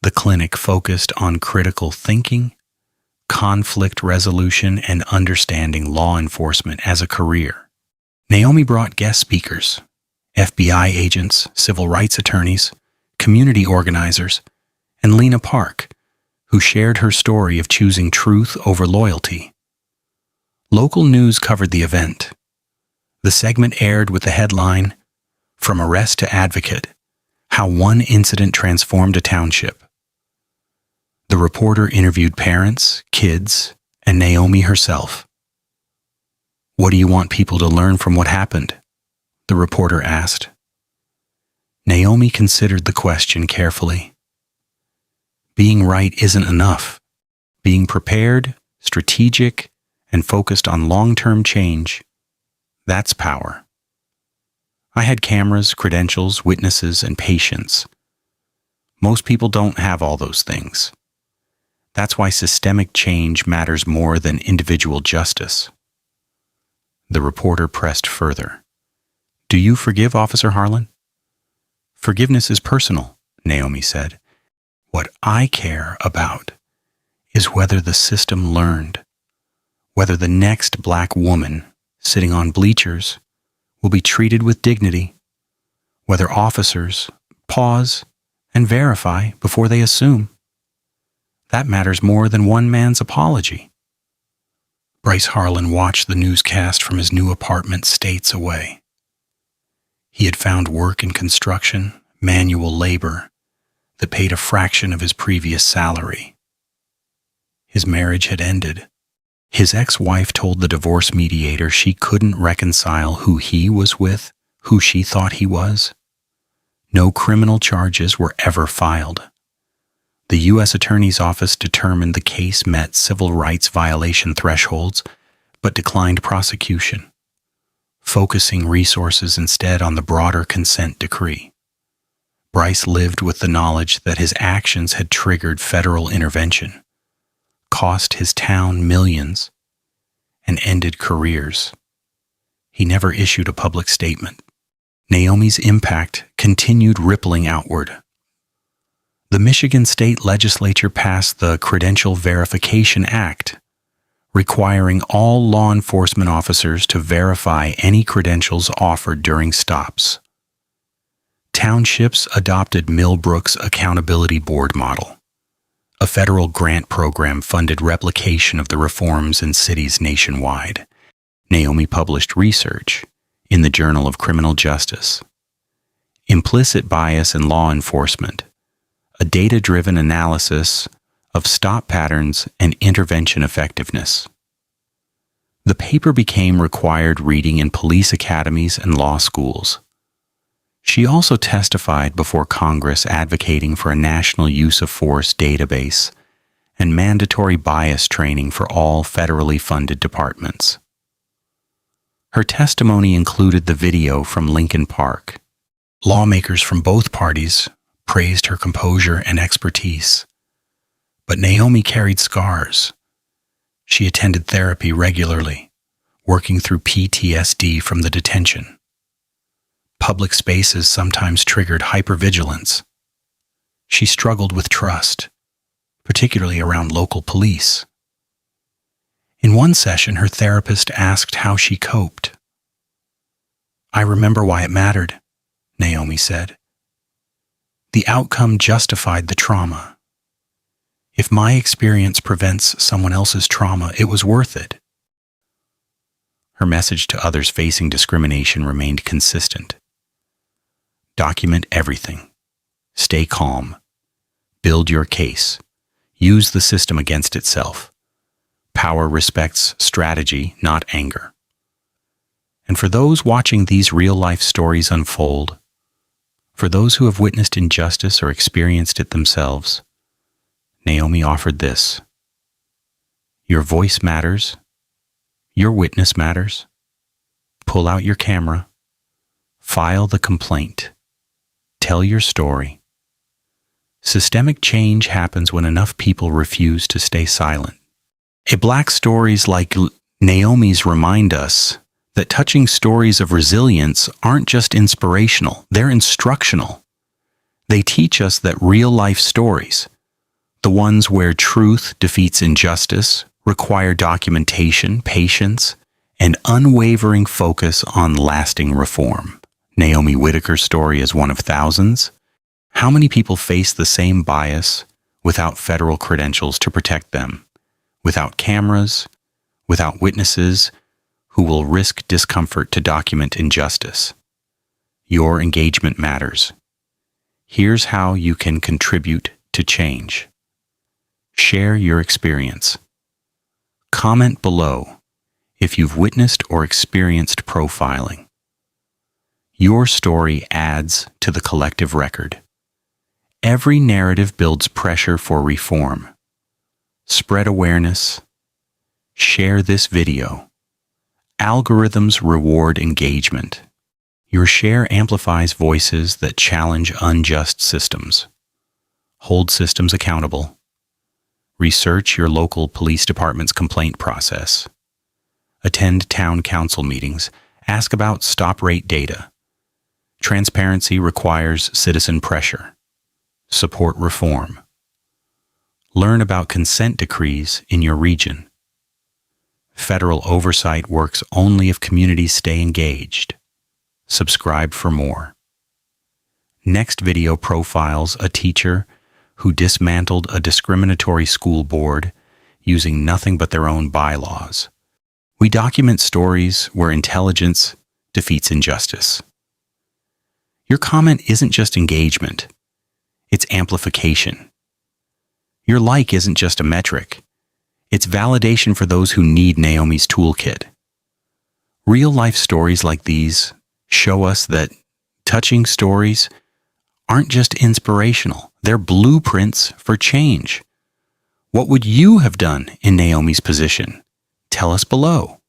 Speaker 1: The clinic focused on critical thinking, conflict resolution, and understanding law enforcement as a career. Naomi brought guest speakers, FBI agents, civil rights attorneys, community organizers, and Lena Park, who shared her story of choosing truth over loyalty. Local news covered the event. The segment aired with the headline, "From Arrest to Advocate: How One Incident Transformed a Township." The reporter interviewed parents, kids, and Naomi herself. "What do you want people to learn from what happened?" the reporter asked. Naomi considered the question carefully. Being right isn't enough. Being prepared, strategic, and focused on long-term change, that's power. I had cameras, credentials, witnesses, and patience. Most people don't have all those things. That's why systemic change matters more than individual justice. The reporter pressed further. "Do you forgive Officer Harlan?" "Forgiveness is personal," Naomi said. "What I care about is whether the system learned, whether the next black woman sitting on bleachers will be treated with dignity, whether officers pause and verify before they assume. That matters more than one man's apology." Bryce Harlan watched the newscast from his new apartment states away. He had found work in construction, manual labor, that paid a fraction of his previous salary. His marriage had ended. His ex-wife told the divorce mediator she couldn't reconcile who he was with, who she thought he was. No criminal charges were ever filed. The U.S. Attorney's Office determined the case met civil rights violation thresholds, but declined prosecution, focusing resources instead on the broader consent decree. Bryce lived with the knowledge that his actions had triggered federal intervention, cost his town millions, and ended careers. He never issued a public statement. Naomi's impact continued rippling outward. The Michigan State Legislature passed the Credential Verification Act, requiring all law enforcement officers to verify any credentials offered during stops. Townships adopted Millbrook's Accountability Board model. A federal grant program funded replication of the reforms in cities nationwide. Naomi published research in the Journal of Criminal Justice. Implicit Bias in Law Enforcement, a data-driven analysis of stop patterns and intervention effectiveness. The paper became required reading in police academies and law schools. She also testified before Congress advocating for a national use of force database and mandatory bias training for all federally funded departments. Her testimony included the video from Lincoln Park. Lawmakers from both parties praised her composure and expertise. But Naomi carried scars. She attended therapy regularly, working through PTSD from the detention. Public spaces sometimes triggered hypervigilance. She struggled with trust, particularly around local police. In one session, her therapist asked how she coped. "I remember why it mattered," Naomi said. "The outcome justified the trauma. If my experience prevents someone else's trauma, it was worth it." Her message to others facing discrimination remained consistent. Document everything. Stay calm. Build your case. use the system against itself. Power respects strategy, not anger. And for those watching these real-life stories unfold, for those who have witnessed injustice or experienced it themselves, Naomi offered this. Your voice matters. Your witness matters. Pull out your camera. File the complaint. Tell your story. Systemic change happens when enough people refuse to stay silent. Black stories like Naomi's remind us that touching stories of resilience aren't just inspirational, they're instructional. They teach us that real-life stories, the ones where truth defeats injustice, require documentation, patience, and unwavering focus on lasting reform. Naomi Whitaker's story is one of thousands. How many people face the same bias without federal credentials to protect them, without cameras, without witnesses who will risk discomfort to document injustice? Your engagement matters. Here's how you can contribute to change. Share your experience. Comment below if you've witnessed or experienced profiling. Your story adds to the collective record. Every narrative builds pressure for reform. Spread awareness. Share this video. Algorithms reward engagement. Your share amplifies voices that challenge unjust systems. Hold systems accountable. Research your local police department's complaint process. Attend town council meetings. Ask about stop rate data. Transparency requires citizen pressure. Support reform. Learn about consent decrees in your region. Federal oversight works only if communities stay engaged. Subscribe for more. Next video profiles a teacher who dismantled a discriminatory school board using nothing but their own bylaws. We document stories where intelligence defeats injustice. Your comment isn't just engagement, it's amplification. Your like isn't just a metric, it's validation for those who need Naomi's toolkit. Real-life stories like these show us that touching stories aren't just inspirational, they're blueprints for change. What would you have done in Naomi's position? Tell us below.